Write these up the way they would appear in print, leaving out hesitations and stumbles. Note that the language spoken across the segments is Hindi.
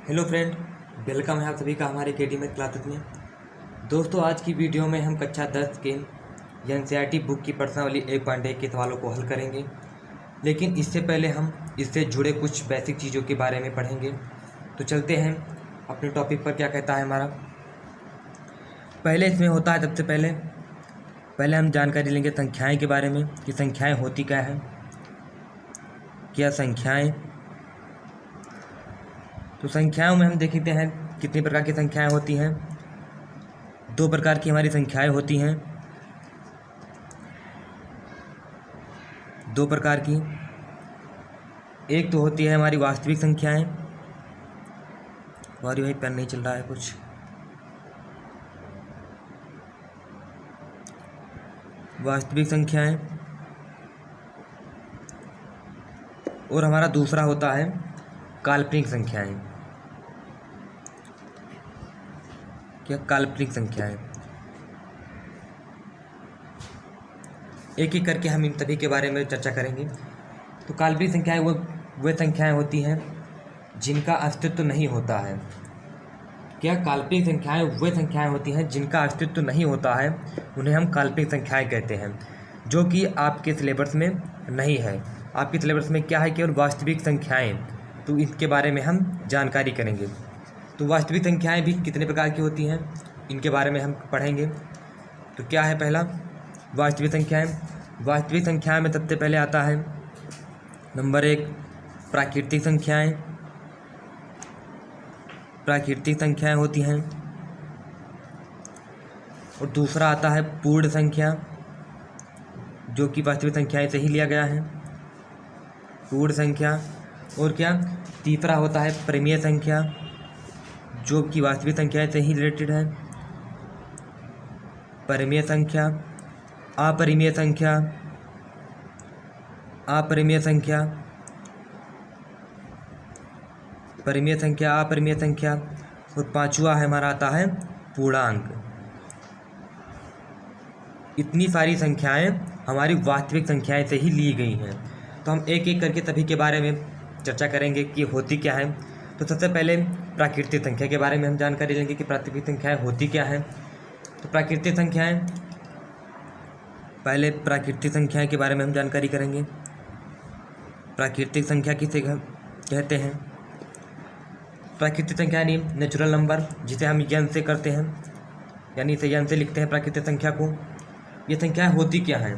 हेलो फ्रेंड, वेलकम है आप सभी का हमारे एकेडमिक क्लासेस में। दोस्तों, आज की वीडियो में हम कक्षा 10 के एनसीईआरटी बुक की प्रश्नावली 1.1 के सवालों को हल करेंगे। लेकिन इससे पहले हम इससे जुड़े कुछ बेसिक चीज़ों के बारे में पढ़ेंगे। तो चलते हैं अपने टॉपिक पर। क्या कहता है हमारा, पहले इसमें होता है सबसे पहले हम जानकारी लेंगे संख्याएँ के बारे में कि संख्याएँ होती क्या है। क्या संख्याएँ, तो संख्याओं में हम देखते हैं कितनी प्रकार की संख्याएं होती हैं। दो प्रकार की हमारी संख्याएं होती हैं, दो प्रकार की। एक तो होती है हमारी वास्तविक संख्याएं, और वही पेन नहीं चल रहा है कुछ। वास्तविक संख्याएं, और हमारा दूसरा होता है काल्पनिक संख्याएं। क्या काल्पनिक संख्याएं, एक एक करके हम इन सभी के बारे में चर्चा करेंगे। तो काल्पनिक संख्याएं वो संख्याएं होती हैं जिनका अस्तित्व नहीं होता है। क्या काल्पनिक संख्याएं वो संख्याएं होती हैं जिनका अस्तित्व नहीं होता है, उन्हें हम काल्पनिक संख्याएं कहते हैं, जो कि आपके सिलेबस में नहीं है। आपके सिलेबस में क्या है, केवल वास्तविक संख्याएं। तो इसके बारे में हम जानकारी करेंगे। तो वास्तविक संख्याएं भी कितने प्रकार की होती हैं, इनके बारे में हम पढ़ेंगे। तो क्या है पहला, वास्तविक संख्याएं। वास्तविक संख्याएं में सबसे पहले आता है नंबर 1 प्राकृतिक संख्याएं। प्राकृतिक संख्याएं होती हैं। और दूसरा आता है पूर्ण संख्या, जो कि वास्तविक संख्याएं से ही लिया गया है, पूर्ण संख्या। और क्या, तीसरा होता है परिमेय संख्या, जो कि वास्तविक संख्याएं से ही रिलेटेड है, परिमेय संख्या। अपरिमेय संख्या, अपरिमेय संख्या, परिमेय संख्या, अपरिमेय संख्या। और पांचवा हमारा आता है पूर्णांक। इतनी सारी संख्याएं हमारी वास्तविक संख्याएं से ही ली गई हैं। तो हम एक एक करके सभी के बारे में चर्चा करेंगे कि होती क्या है। तो सबसे पहले प्राकृतिक संख्या के बारे में हम जानकारी लेंगे कि प्राकृतिक संख्याएं होती क्या है। तो प्राकृतिक संख्याएं, पहले प्राकृतिक संख्याएं के बारे में हम जानकारी करेंगे। प्राकृतिक संख्या किसे कहते हैं? प्राकृतिक संख्या यानी नेचुरल नंबर, जिसे हम यन से करते हैं, यानी इसे यन से लिखते हैं प्राकृतिक संख्या को। ये संख्याएं होती क्या हैं?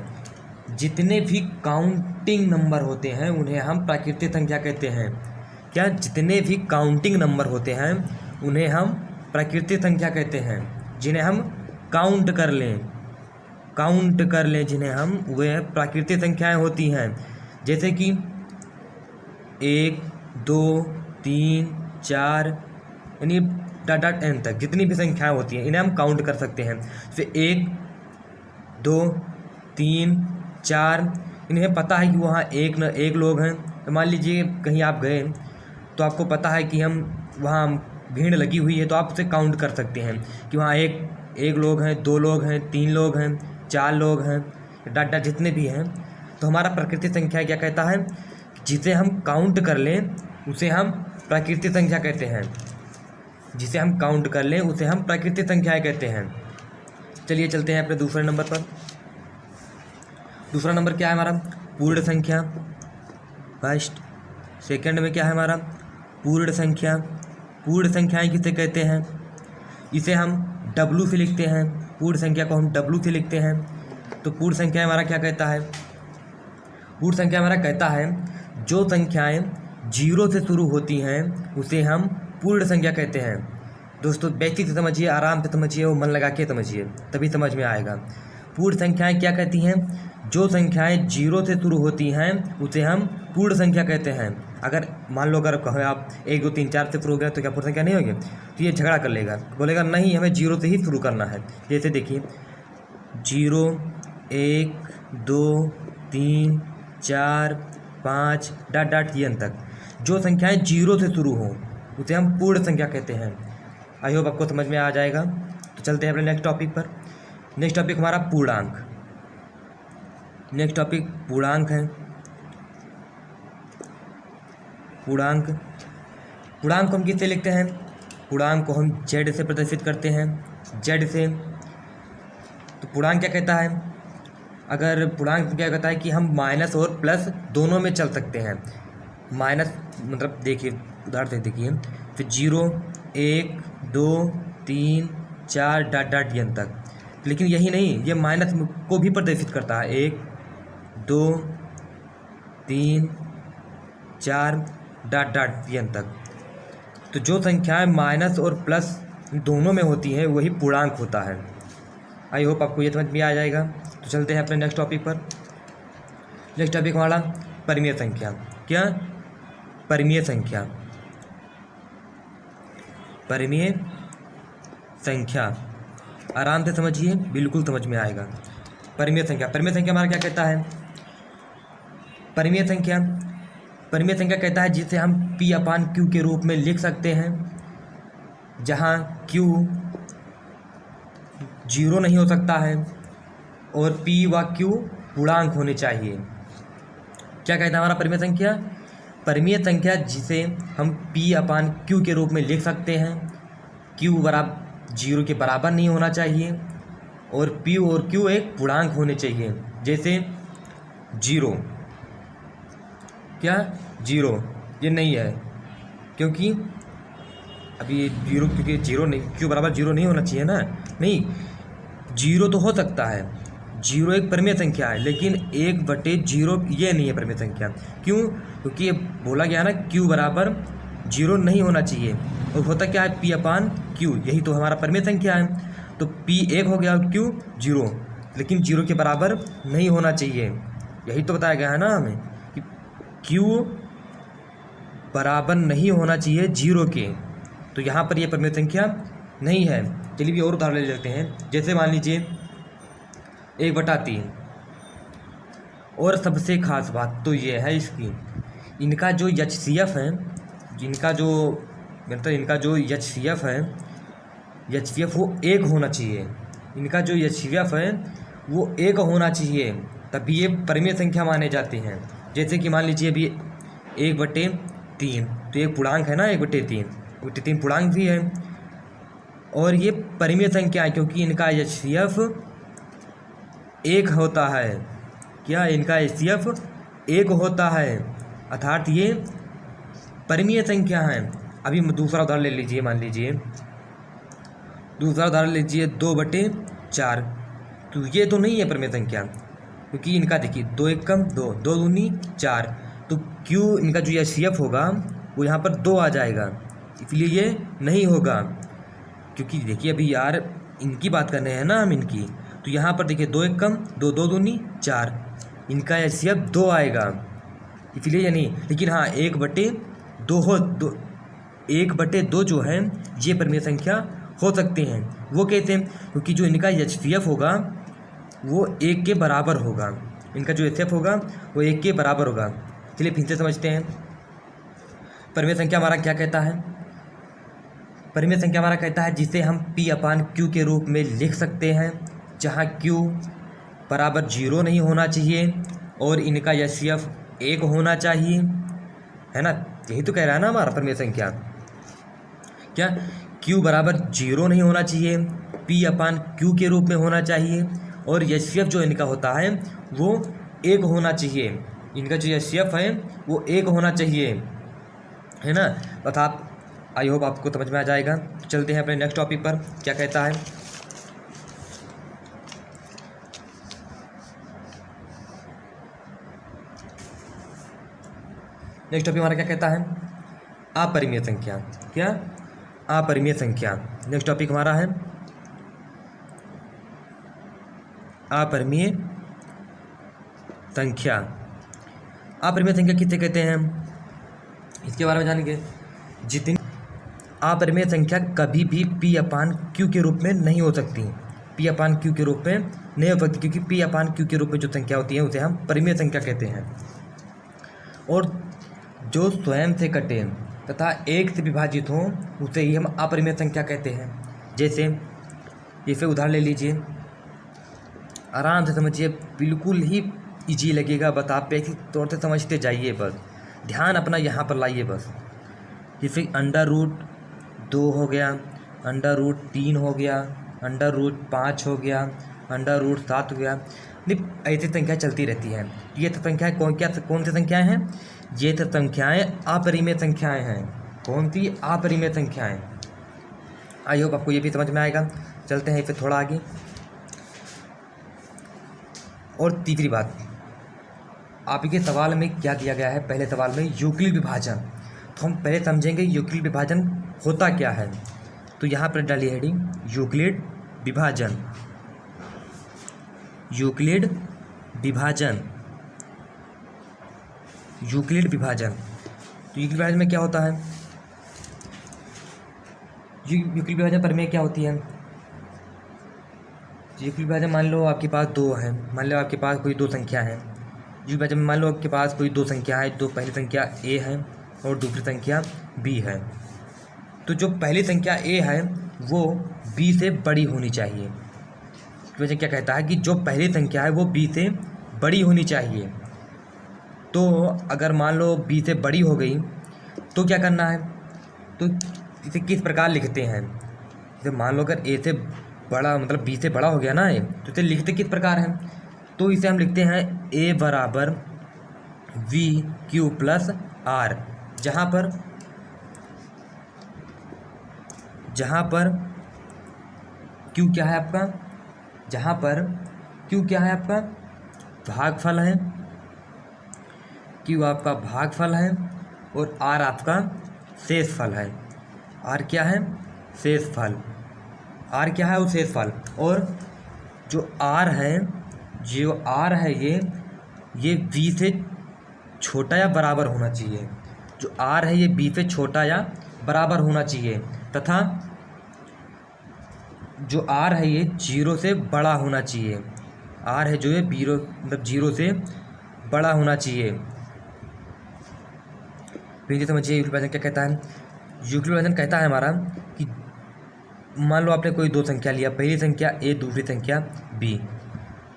जितने भी काउंटिंग नंबर होते हैं उन्हें हम प्राकृतिक संख्या कहते हैं। क्या, जितने भी काउंटिंग नंबर होते हैं उन्हें हम प्राकृतिक संख्या कहते हैं, जिन्हें हम काउंट कर लें, जिन्हें हम, वे प्राकृतिक संख्याएं होती हैं। जैसे कि 1 2 3 4 यानी डॉट एन तक जितनी भी संख्याएं होती हैं इन्हें हम काउंट कर सकते हैं। जैसे 1 2 3 4, इन्हें पता है कि वहाँ एक लोग हैं। तो मान लीजिए कहीं आप गए तो आपको पता है कि हम वहाँ भीड़ लगी हुई है, तो आप उसे काउंट कर सकते हैं कि वहाँ एक लोग हैं, 2 लोग हैं, 3 लोग हैं, 4 लोग हैं, डाटा जितने भी हैं। तो हमारा प्राकृतिक संख्या क्या कहता है, जिसे हम काउंट कर लें उसे हम प्राकृतिक संख्या कहते हैं। जिसे हम काउंट कर लें उसे हम प्राकृतिक संख्याएँ कहते हैं। चलिए चलते हैं अपने दूसरे नंबर पर। दूसरा नंबर क्या है हमारा, पूर्ण संख्या। फर्स्ट, सेकंड में क्या है हमारा, पूर्ण संख्या। पूर्ण संख्याएं किसे कहते हैं? इसे हम W से लिखते हैं, पूर्ण संख्या को हम W से लिखते हैं। तो पूर्ण संख्या हमारा क्या कहता है? पूर्ण संख्या हमारा कहता है जो संख्याएं 0 से शुरू होती हैं उसे हम पूर्ण संख्या कहते हैं। दोस्तों बेसिक से समझिए, आराम से समझिए और मन लगा के समझिए, तभी समझ में आएगा। पूर्ण संख्याएं क्या कहती हैं? जो संख्याएं 0 से शुरू होती हैं उसे हम पूर्ण संख्या कहते हैं। अगर मान लो अगर कहें आप 1 2 3 4 से शुरू हो गया तो क्या पूर्ण संख्या नहीं होगी? तो ये झगड़ा कर लेगा, बोलेगा नहीं हमें 0 से ही शुरू करना है। जैसे देखिए 0 1 2 3 4 5 डॉट यन तक जो संख्याएं 0 से शुरू हों उसे हम पूर्ण संख्या कहते हैं। आई होप आपको समझ में आ जाएगा। तो चलते हैं अपने नेक्स्ट टॉपिक पर। नेक्स्ट टॉपिक हमारा पूर्णांक। नेक्स्ट टॉपिक पूर्णांक है। पूर्णांक पूर्णांक को हम किससे लिखते हैं? पूर्णांक को हम जेड से प्रदर्शित करते हैं, जेड से। तो पूर्णांक क्या कहता है? अगर पूर्णांक क्या कहता है कि हम माइनस और प्लस दोनों में चल सकते हैं। माइनस मतलब देखिए उदाहरण से देखिए, फिर 0 1 2 3 4 डॉट डॉट एन तक। लेकिन यही नहीं, ये माइनस को भी प्रदर्शित करता है, 1 2 3 4 डॉट डॉट एन तक। तो जो संख्याएं माइनस और प्लस दोनों में होती हैं वही पूर्णांक होता है। आई होप आपको ये समझ में आ जाएगा। तो चलते हैं अपने नेक्स्ट टॉपिक पर। नेक्स्ट टॉपिक हमारा परिमेय संख्या। क्या? परिमेय संख्या। परिमेय संख्या आराम से समझिए, बिल्कुल समझ में आएगा। परिमेय संख्या, परिमेय संख्या हमारा क्या कहता है? परिमेय संख्या, परिमेय संख्या कहता है जिसे हम P अपान Q के रूप में लिख सकते हैं, जहाँ Q 0 नहीं हो सकता है और P व Q पूर्णांक होने चाहिए। क्या कहता है हमारा परिमेय संख्या? परिमेय संख्या जिसे हम P अपान Q के रूप में लिख सकते हैं, Q बराबर 0 के बराबर नहीं होना चाहिए और P और Q एक पूर्णांक होने चाहिए। जैसे 0, क्या 0 ये नहीं है, क्योंकि अभी 0, क्योंकि 0 नहीं, Q बराबर 0 नहीं होना चाहिए ना। नहीं, 0 तो हो सकता है, 0 एक परिमेय संख्या है, लेकिन 1/0 ये नहीं है परिमेय संख्या। क्यों? क्योंकि ये बोला गया ना Q बराबर 0 नहीं होना चाहिए। और होता क्या है? P अपान Q, यही तो हमारा परिमेय संख्या है। तो P 1 हो गया और Q 0, लेकिन 0 के बराबर नहीं होना चाहिए। यही तो बताया गया है ना हमें कि Q बराबर नहीं होना चाहिए 0 के। तो यहाँ पर ये परिमेय संख्या नहीं है। चलिए भी और उदाहरण ले लेते हैं। जैसे मान लीजिए 1/3। और सबसे खास बात तो ये है इसकी, इनका जो HCF है, इनका जो मतलब इनका जो HCF है, HCF वो 1 होना चाहिए। इनका जो HCF है वो 1 होना चाहिए, तभी ये परिमेय संख्या माने जाते हैं। जैसे कि मान लीजिए अभी 1/3, तो ये पूर्णांक है ना, 1/3, 1/3 पूर्णांक भी है और ये परिमेय संख्या है क्योंकि इनका HCF 1 होता है। क्या? इनका HCF 1 होता है, अर्थात ये परिमेय संख्या है। अभी दूसरा उदाहरण ले लीजिए, मान लीजिए दूसरा उदाहरण लीजिए 2/4। तो ये तो नहीं है परिमेय संख्या, क्योंकि इनका देखिए 2 1 कम 2, 2 दूनी 4। तो Q इनका जो HCF होगा वो यहाँ पर 2 आ जाएगा, इसलिए ये नहीं होगा। क्योंकि देखिए अभी यार इनकी बात कर रहे हैं ना हम, इनकी। तो यहाँ पर देखिए 2 1 कम 2, 2 दूनी 4, इनका HCF 2 आएगा, इसलिए ये नहीं। लेकिन हाँ 1/2 जो है ये परिमेय संख्या हो सकते हैं। वो कैसे? क्योंकि जो इनका HCF होगा वो 1 के बराबर होगा। इनका जो HCF होगा वो 1 के बराबर होगा। चलिए फिर से समझते हैं। परिमेय संख्या हमारा क्या कहता है? परिमेय संख्या हमारा कहता है जिसे हम P अपान Q के रूप में लिख सकते हैं, जहाँ Q बराबर 0 नहीं होना चाहिए और इनका HCF 1 होना चाहिए, है ना। यही तो कह रहा है ना हमारा परिमेय संख्या। क्या? Q बराबर 0 नहीं होना चाहिए, P अपान Q के रूप में होना चाहिए और HCF जो इनका होता है वो 1 होना चाहिए। इनका जो HCF है वो 1 होना चाहिए, है ना। अर्थात आई होप आपको समझ में आ जाएगा। चलते हैं अपने नेक्स्ट टॉपिक पर। क्या कहता है? नेक्स्ट टॉपिक हमारा क्या कहता है? अपरिमेय संख्या। क्या? अपरिमेय संख्या। नेक्स्ट टॉपिक हमारा है अपरिमेय संख्या। अपरिमेय संख्या किसे कहते हैं इसके बारे में जानेंगे। जितनी अपरिमेय संख्या कभी भी P अपान Q के रूप में नहीं हो सकती, P अपान Q के रूप में नहीं हो सकती, क्योंकि P अपान Q के रूप में जो संख्या होती है उसे हम परिमेय संख्या कहते हैं। और जो स्वयं से कटे तथा 1 से विभाजित हो उसे ही हम अपरिमेय संख्या कहते हैं। जैसे उदाहरण ले लीजिए, आराम से समझिए, बिल्कुल ही इजी लगेगा, बस आप बेसिक तौर से समझते जाइए, बस ध्यान अपना यहाँ पर लाइए बस। जैसे √2 हो गया, √3 हो गया, √5 हो गया, √7 हो गया। नहीं, ऐसी संख्या चलती रहती है। ये तो संख्याएँ कौन सी संख्याएँ हैं? ये तो संख्याएँ अपरिमेय संख्याएँ हैं। कौन सी? अपरिमेय संख्याएँ। आई होप आपको ये भी समझ में आएगा। चलते हैं फिर थोड़ा आगे। और तीसरी बात, आपके सवाल में क्या दिया गया है? पहले सवाल में यूक्लिड विभाजन। तो हम पहले समझेंगे यूक्लिड विभाजन होता क्या है। तो यहाँ पर डालिए हेडिंग यूक्लिड विभाजन। यूक्लिड विभाजन, यूक्लिड विभाजन। तो यूक्लिड विभाजन में क्या होता है? यूक्लिड विभाजन प्रमेय क्या होती है? यूक्लिड विभाजन, मान लो आपके पास दो है, मान लो आपके पास कोई दो संख्या है। यूक्लिड विभाजन में मान लो आपके पास कोई दो संख्या है, दो, पहली संख्या a है और दूसरी संख्या b है। तो जो पहली संख्या a है वो b से बड़ी होनी चाहिए। यूक्लिड विभाजन क्या कहता है कि जो पहली संख्या है वो b से बड़ी होनी चाहिए। तो अगर मान लो b से बड़ी हो गई तो क्या करना है? तो इसे किस प्रकार लिखते हैं? जैसे मान लो अगर a से बड़ा, मतलब b से बड़ा हो गया ना ये, तो इसे लिखते किस प्रकार हैं? तो इसे हम लिखते हैं a बराबर VQ प्लस R, जहाँ पर Q क्या है आपका? जहाँ पर Q क्या है आपका? भागफल है। Q आपका भागफल है और R आपका शेषफल है। R क्या है? शेषफल। R क्या है? वो शेषफल। और जो R है, ये V से छोटा या बराबर होना चाहिए। जो R है ये B से छोटा या बराबर होना चाहिए, तथा जो R है ये 0 से बड़ा होना चाहिए। R है जो ये 0 से बड़ा होना चाहिए। फिर समझिए यूक्लिड विभाजन क्या कहता है। यूक्लिड विभाजन कहता है हमारा कि मान लो आपने कोई दो संख्या लिया, पहली संख्या a, दूसरी संख्या b।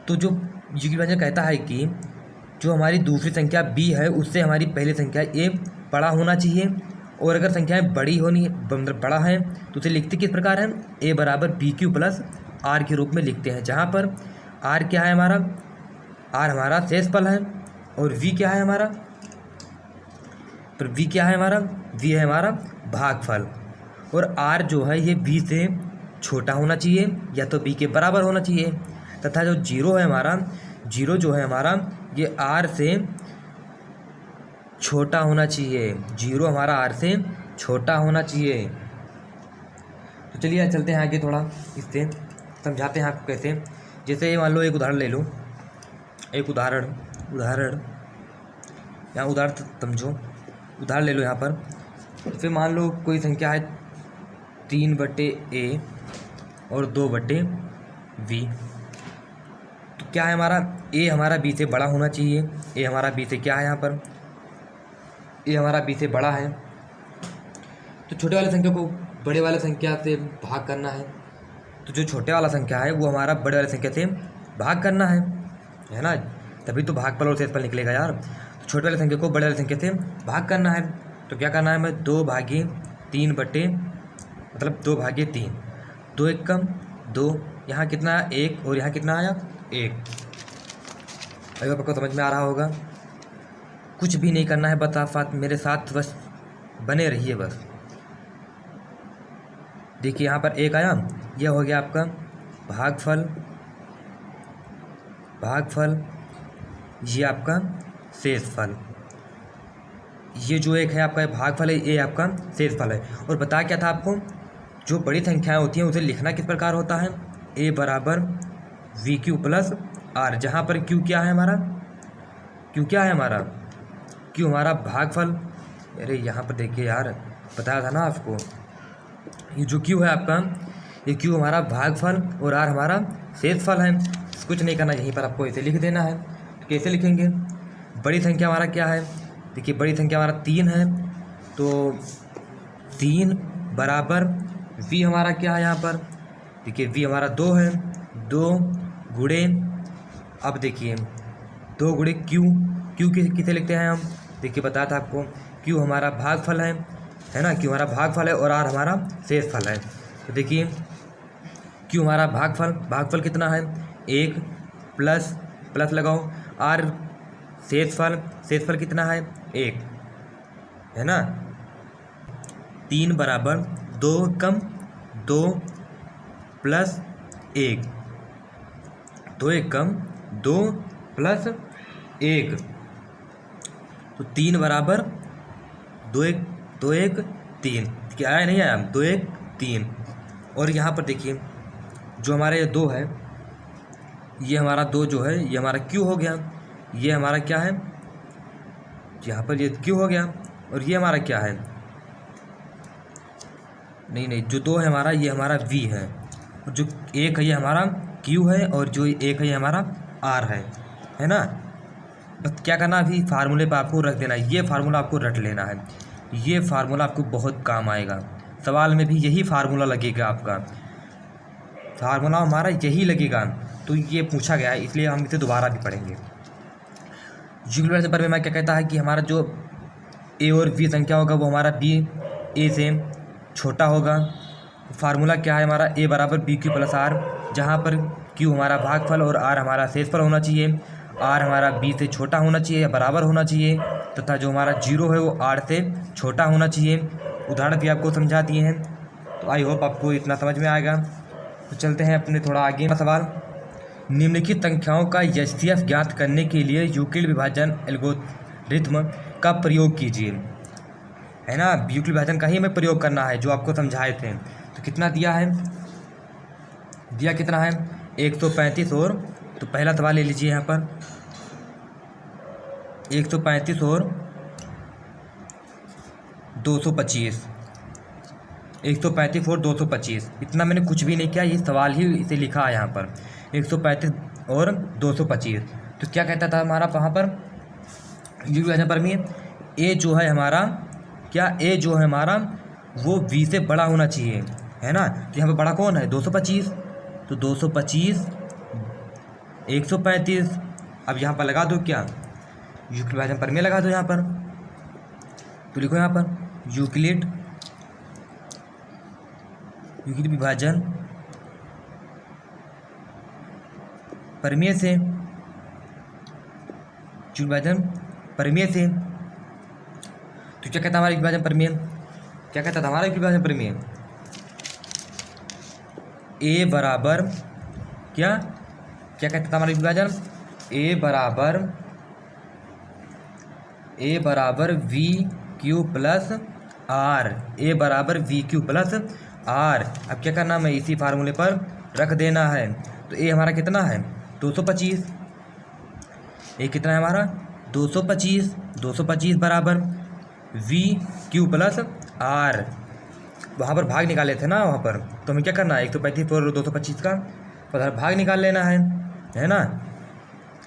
तो जो यूक्लिड विभाजन कहता है कि जो हमारी दूसरी संख्या b है उससे हमारी पहली संख्या a बड़ा होना चाहिए। और अगर संख्याएं बड़ी होनी, मतलब बड़ा है, तो उसे लिखते किस प्रकार है? a बराबर BQ प्लस R के रूप में लिखते हैं, जहाँ पर R क्या है हमारा? R हमारा शेषफल है और V क्या है हमारा? V क्या है हमारा? V है हमारा भागफल। और R जो है ये B से छोटा होना चाहिए या तो B के बराबर होना चाहिए, तथा जो जीरो है हमारा, जीरो जो है हमारा ये R से छोटा होना चाहिए। जीरो हमारा R से छोटा होना चाहिए। तो चलिए चलते हैं आगे, थोड़ा इससे समझाते हैं आपको कैसे। जैसे मान लो एक उदाहरण ले लो, एक उदाहरण यहाँ उदाहरण समझो। उदाहरण ले लो यहाँ पर। फिर मान लो कोई संख्या है 3/a और 2/v। तो क्या है हमारा? a हमारा b से बड़ा होना चाहिए। a हमारा b से क्या है यहाँ पर? a हमारा b से बड़ा है। तो छोटे वाले संख्या को बड़े वाले संख्या से भाग करना है। तो जो छोटे वाला संख्या है वो हमारा बड़े वाले संख्या से भाग करना है ना? तभी तो भागफल और शेषफल निकलेगा यार। तो छोटे वाले संख्या को बड़े वाले संख्या से भाग करना है। तो क्या करना है? मैं 2/3 मतलब 2/3, 2 एक कम 2, यहाँ कितना? 1, और यहाँ कितना आया? 1। अगर आपको समझ में आ रहा होगा। कुछ भी नहीं करना है, बस मेरे साथ बस बने रहिए बस। देखिए यहाँ पर 1 आया, यह हो गया आपका भागफल, ये आपका शेषफल। ये जो 1 है आपका भागफल है, ये आपका शेषफल है। और बता क्या था आपको? जो बड़ी संख्याएं होती हैं उसे लिखना किस प्रकार होता है? a बराबर VQ प्लस R, जहाँ पर Q क्या है हमारा? Q क्या है हमारा? Q हमारा भागफल। अरे यहाँ पर देखिए यार, बताया था ना आपको, ये जो Q है आपका, ये Q हमारा भागफल और R हमारा शेषफल है। कुछ नहीं करना, यहीं पर आपको इसे लिख देना है। तो कैसे लिखेंगे? बड़ी संख्या हमारा क्या है? देखिए बड़ी संख्या हमारा 3 है, तो 3 बराबर V हमारा क्या है यहाँ पर? देखिए V हमारा 2 है, 2 गुणे, अब देखिए 2 गुणे Q किसे लिखते हैं हम? देखिए बताया था आपको, Q हमारा भागफल है है ना, क्यू हमारा भागफल है और आर हमारा शेषफल है। तो देखिए क्यू हमारा भागफल कितना है 1 प्लस प्लस लगाओ, आर शेषफल कितना है 1, है ना। 3 बराबर 2 कम 2 प्लस 1, 2 1 कम 2 प्लस 1, तो 3 बराबर 2 1 3, क्या आया नहीं आया 2 1 3। और यहाँ पर देखिए जो हमारे ये 2 है, ये हमारा 2 जो है ये हमारा क्यू हो गया, ये हमारा क्या है यहाँ पर ये क्यू हो गया, और ये हमारा क्या है नहीं जो 2 है हमारा ये हमारा वी है, और जो 1 है ये हमारा क्यू है, और जो 1 है ये हमारा आर है ना। बस क्या करना अभी फार्मूले पर आपको रख देना है, ये फार्मूला आपको रट लेना है, ये फार्मूला आपको बहुत काम आएगा। सवाल में भी यही फार्मूला लगेगा, आपका फार्मूला हमारा यही लगेगा, तो ये पूछा गया है इसलिए हम इसे दोबारा भी पढ़ेंगे। यूक्लिड पर में क्या कहता है कि हमारा जो ए और बी संख्या होगा वो हमारा बी ए से छोटा होगा। फार्मूला क्या है हमारा ए बराबर बी क्यू प्लस आर, जहाँ पर क्यू हमारा भागफल और आर हमारा शेषफल होना चाहिए, आर हमारा बी से छोटा होना चाहिए या बराबर होना चाहिए, तथा जो हमारा 0 है वो आर से छोटा होना चाहिए। उदाहरण भी आपको समझा दिए हैं, तो आई होप आपको इतना समझ में आएगा। तो चलते हैं अपने थोड़ा आगे का सवाल। निम्नलिखित संख्याओं का एचसीएफ ज्ञात करने के लिए यूक्लिड विभाजन एल्गोरिथ्म का प्रयोग कीजिए, है ना। यूक्लिड विभाजन का ही हमें प्रयोग करना है जो आपको समझाए थे। तो कितना दिया है, दिया कितना है 135, और तो पहला सवाल ले लीजिए यहाँ पर 135 और 225, 135 और 225, इतना मैंने कुछ भी नहीं किया, ये सवाल ही इसे लिखा है यहाँ पर 135 और 225। तो क्या कहता था हमारा वहाँ पर यूक्लिड विभाजन पर में ए जो है हमारा क्या, ए जो है हमारा वो बी से बड़ा होना चाहिए, है ना। तो यहाँ पर बड़ा कौन है 225, तो 225 135। अब यहाँ पर लगा दो क्या यूक्लिड विभाजन पर में लगा दो यहाँ पर, तो लिखो यहाँ पर यूक्लिड विभाजन परमेय से, यूक्लिड विभाजन परमेय से। तो क्या कहता हमारा विभाजन परमेय, क्या कहता था हमारा विभाजन परमेय ए बराबर क्या कहता था हमारा विभाजन ए बराबर वी क्यू प्लस आर, ए बराबर वी क्यू प्लस आर। अब क्या करना है इसी फार्मूले पर रख देना है। तो ए हमारा कितना है 225, ए कितना है हमारा 225 बराबर वी क्यू प्लस आर। वहाँ पर भाग निकाले थे ना वहाँ पर, तो हमें क्या करना है 135 और 225 का भाग निकाल लेना है ना।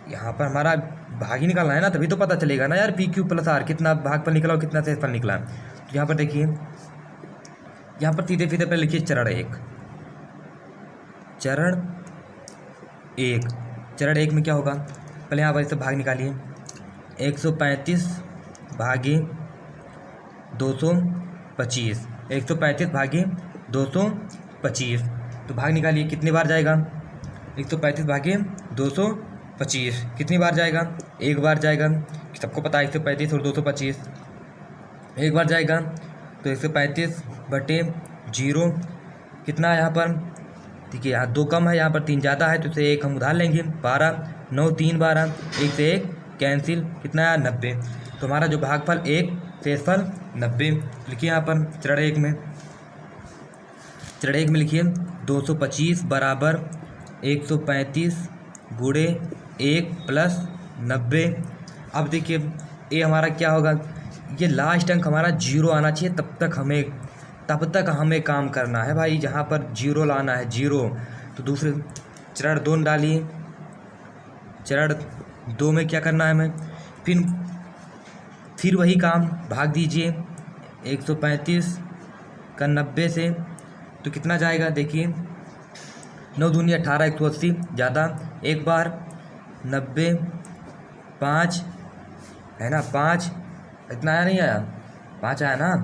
यहाँ पर हमारा भाग ही निकालना है ना, तभी तो पता चलेगा ना यार पी क्यू प्लस आर कितना भागफल निकला और कितना शेषफल निकला। तो यहाँ पर देखिए, यहाँ पर सीधे सीधे पर लिखिए चरण एक में क्या होगा, पहले यहाँ पर इससे भाग निकालिए 135 भागे 225, 135 भागे 225, तो भाग निकालिए कितनी बार जाएगा 135 भागे 225 कितनी बार जाएगा, एक बार जाएगा। सबको पता है 135 और 225 एक बार जाएगा, तो 135 बटे 0 कितना है यहाँ पर, ठीक है यहाँ 2 कम है यहाँ पर 3 ज़्यादा है, तो इसे 1 हम उधार लेंगे 12 9 3 12, 1 से 1 कैंसिल, कितना है 90। तो हमारा जो भागफल 1 शेषफल 90। लिखिए यहाँ पर चरण एक में लिखिए 225 बराबर 135 गुणे 1 प्लस 90। अब देखिए ए हमारा क्या होगा, ये लास्ट अंक हमारा 0 आना चाहिए, तब तक हमें काम करना है भाई, जहाँ पर 0 लाना है 0। तो दूसरे चरण 2 डालिए, चरण 2 में क्या करना है हमें, फिर वही काम भाग दीजिए 135 का 90 से, तो कितना जाएगा देखिए 9 दूनी 18 180 ज़्यादा, एक बार 90 5 है ना, 5 इतना आया नहीं आया 5 आया ना,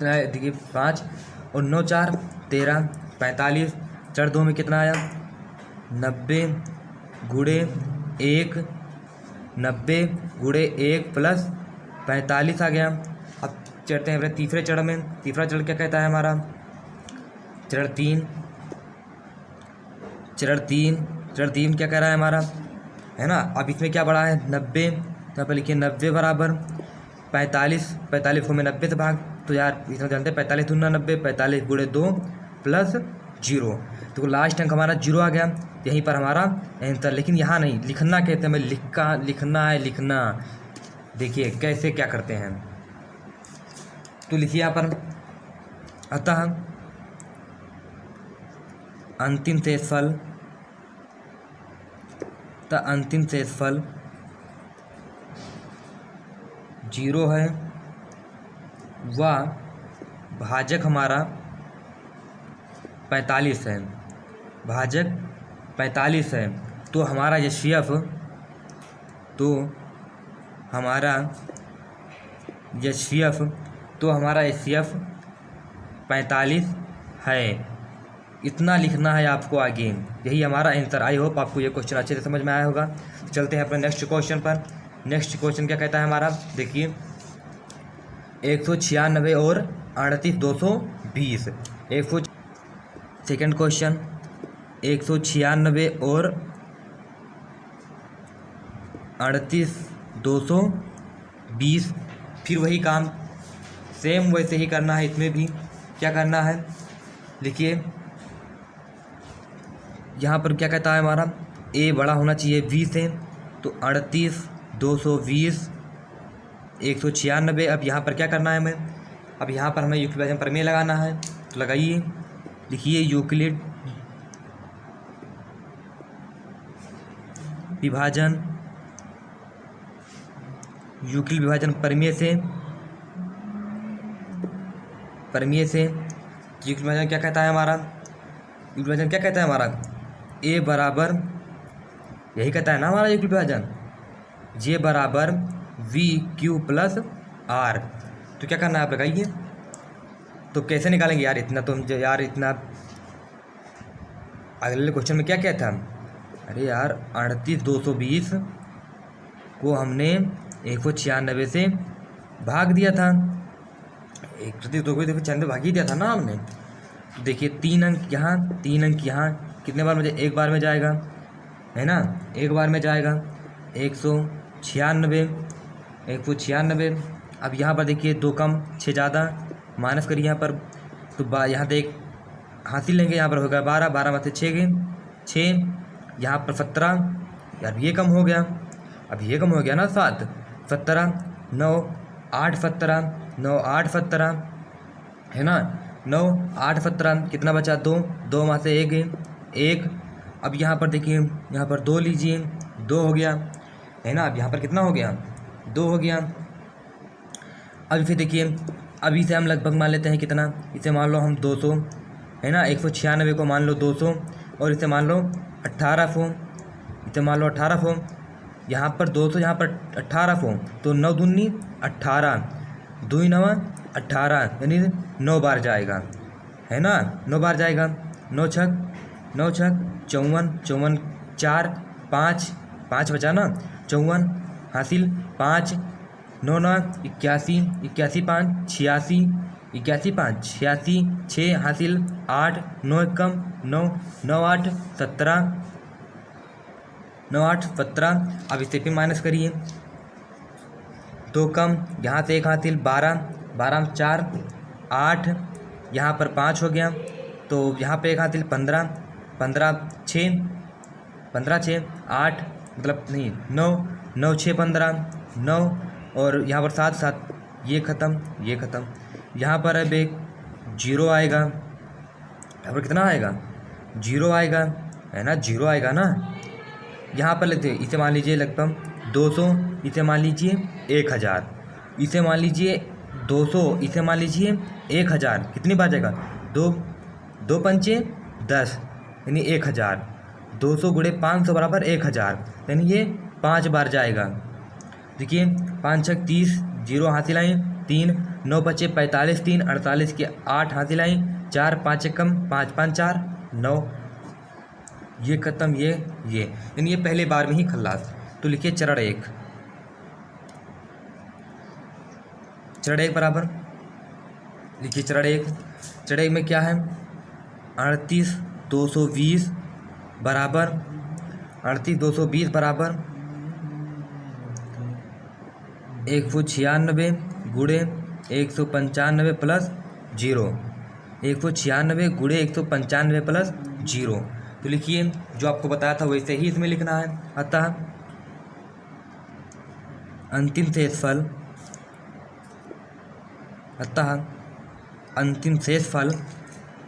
कितना है, देखिए 5 और 9 4 13 45, 4 2 में कितना आया 90 गुणे 1, 90 गुणे 1 प्लस 45 आ गया। अब चढ़ते हैं अपने तीसरे चरण में। तीसरा चरण क्या कहता है हमारा, चरण तीन क्या कह रहा है हमारा, है ना। अब इसमें क्या बढ़ा है 90, यहाँ पर लिखिए 90 बराबर 45, 45 को मैं 90 से भाग, तो यार इसमें जानते हैं 45 दूना 90, 45 गुणे 2 प्लस 0, तो लास्ट अंक हमारा 0 आ गया। यहीं पर हमारा आंसर, लेकिन यहाँ नहीं लिखना कहते हैं, हमें लिखना है लिखना। देखिए कैसे क्या करते हैं, तो लिखिए यहाँ पर, अतः अंतिम शेषफल 0 है व भाजक हमारा 45 है, भाजक 45 है, तो हमारा HCF 45 है। इतना लिखना है आपको आगे, यही हमारा आंसर। आई होप आपको ये क्वेश्चन अच्छे से समझ में आया होगा। चलते हैं अपने नेक्स्ट क्वेश्चन पर। नेक्स्ट क्वेश्चन क्या कहता है हमारा, देखिए 196 और 38 220। सेकेंड क्वेश्चन 196 और 38 220। फिर वही काम सेम वैसे ही करना है, इसमें भी क्या करना है, देखिए यहाँ पर क्या कहता है हमारा, ए बड़ा होना चाहिए 20 से, तो 38 220 196। अब यहाँ पर क्या करना है हमें, अब यहाँ पर हमें यूक्लिड विभाजन प्रमेय लगाना है, तो लगाइए। लिखिए यूक्लिड विभाजन प्रमेय से यूक्लिड विभाजन क्या कहता है हमारा, यूक्लिड विभाजन क्या कहता है हमारा, ए बराबर, यही कहता है ना हमारा यूक्लिड विभाजन, जे बराबर VQ प्लस R। तो क्या करना है आप लगाइए। तो कैसे निकालेंगे यार इतना, तो यार इतना अगले क्वेश्चन में क्या क्या था, अरे यार 38 220 को हमने 196 से भाग दिया था, 38 220 से भाग ही दिया था ना हमने। तो देखिए 3 अंक यहाँ 3 अंक यहाँ, कितने बार मुझे, एक बार में जाएगा, है ना, एक बार में जाएगा 196। अब यहाँ पर देखिए 2 कम 6 ज़्यादा, माइनस करिए यहाँ पर, तो यहाँ से एक हासिल लेंगे, यहाँ पर होगा 12, 12 में से 6 गए 6, यहाँ पर 17, यार ये कम हो गया, अब ये कम हो गया ना 7, 17 9 8 17 9 8 17, है ना, 9 8 17, कितना बचा 2, 2 में से 1। अब यहाँ पर देखिए, यहाँ पर 2 लीजिए, 2 हो गया, है ना। अब यहाँ पर कितना हो गया, 2 हो गया। अब इसे देखिए, अभी से हम लगभग मान लेते हैं कितना, इसे मान लो हम 200, है ना, 196 को मान लो 200, और इसे मान लो 1800, इसे मान लो 1800, यहाँ पर 200, यहाँ पर 1800, तो 9 दूनी 18, 2 9 18, यानी 9 बार जाएगा, है ना, 9 बार जाएगा। 9 छक 54, 4 5 5 बचा ना, 54 हासिल 5, 9 9 81, 81 5 86, 81 5 86, 6 हासिल 8, 9 1 कम 9, 9 8 17, 9 8 17। अब इसे फिर माइनस करिए, 2 कम, यहाँ से 1 हासिल 12, 12 4 8, यहाँ पर 5 हो गया, तो यहाँ पे 1 हासिल 15, 15 6 8, मतलब नहीं 9 9 6 15 9, और यहाँ पर 7 7, ये ख़त्म, यहाँ पर अब एक 0 आएगा, यहाँ पर कितना आएगा 0 आएगा, है ना, 0 आएगा ना। यहाँ पर लेते, इसे मान लीजिए लगभग 200, इसे मान लीजिए 1000, इसे मान लीजिए 200, इसे मान लीजिए 1000, कितनी बार जाएगा, 2 2 पंचे 10, यानी 1000, 200 गुणे 500 बराबर 1000, यानी ये 5 बार जाएगा। देखिए 5 6 30, 0 हासिल आए, 3, 9 बचे 45, 3 48 के 8 हासिल आई, 4 5 कम 5 5 4 9, ये खत्म ये यानी ये पहले बार में ही खल्लास। तो लिखिए चरण 1 बराबर, लिखिए चरण 1 में क्या है 38 220 बराबर 38 220 बराबर 196 गुणे 195 प्लस 0, 196 गुणे 195 प्लस 0। तो लिखिए जो आपको बताया था वैसे ही इसमें लिखना है। अतः अंतिम शेषफल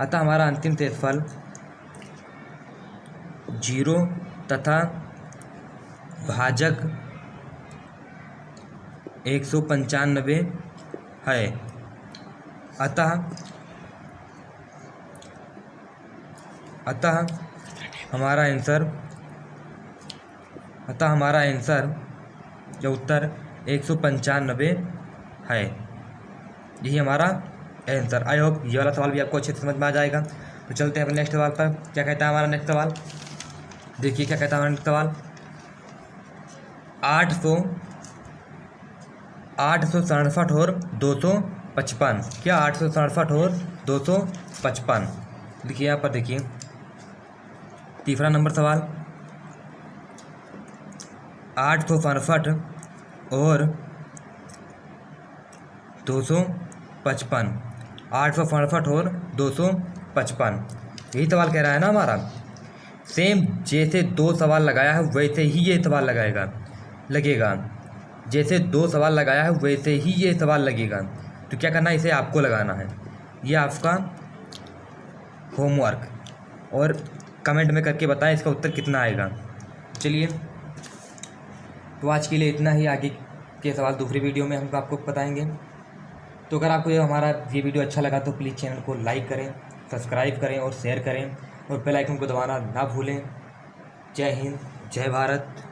अतः हमारा अंतिम शेषफल 0 तथा भाजक 195 है। अतः हमारा आंसर या उत्तर 195 है। यही हमारा आंसर। आई होप ये वाला सवाल भी आपको अच्छे से समझ में आ जाएगा। तो चलते हैं अपने नेक्स्ट सवाल पर। क्या कहता है हमारा नेक्स्ट सवाल, देखिए क्या कहता है हमारा नेक्स्ट सवाल। 867 और 255, क्या 867 और 255, देखिए यहाँ पर देखिए तीसरा नंबर सवाल 867 और 255, 867 और 255, यही सवाल कह रहा है ना हमारा। सेम जैसे 2 सवाल लगाया है वैसे ही ये सवाल लगेगा। जैसे 2 सवाल लगाया है वैसे ही ये सवाल लगेगा। तो क्या करना है, इसे आपको लगाना है, ये आपका होमवर्क, और कमेंट में करके बताएं इसका उत्तर कितना आएगा। चलिए तो आज के लिए इतना ही, आगे के सवाल दूसरी वीडियो में हम आपको बताएंगे। तो अगर आपको ये वीडियो अच्छा लगा तो प्लीज़ चैनल को लाइक करें, सब्सक्राइब करें और शेयर करें, और बेल आइकन को दबाना ना भूलें। जय हिंद, जय भारत।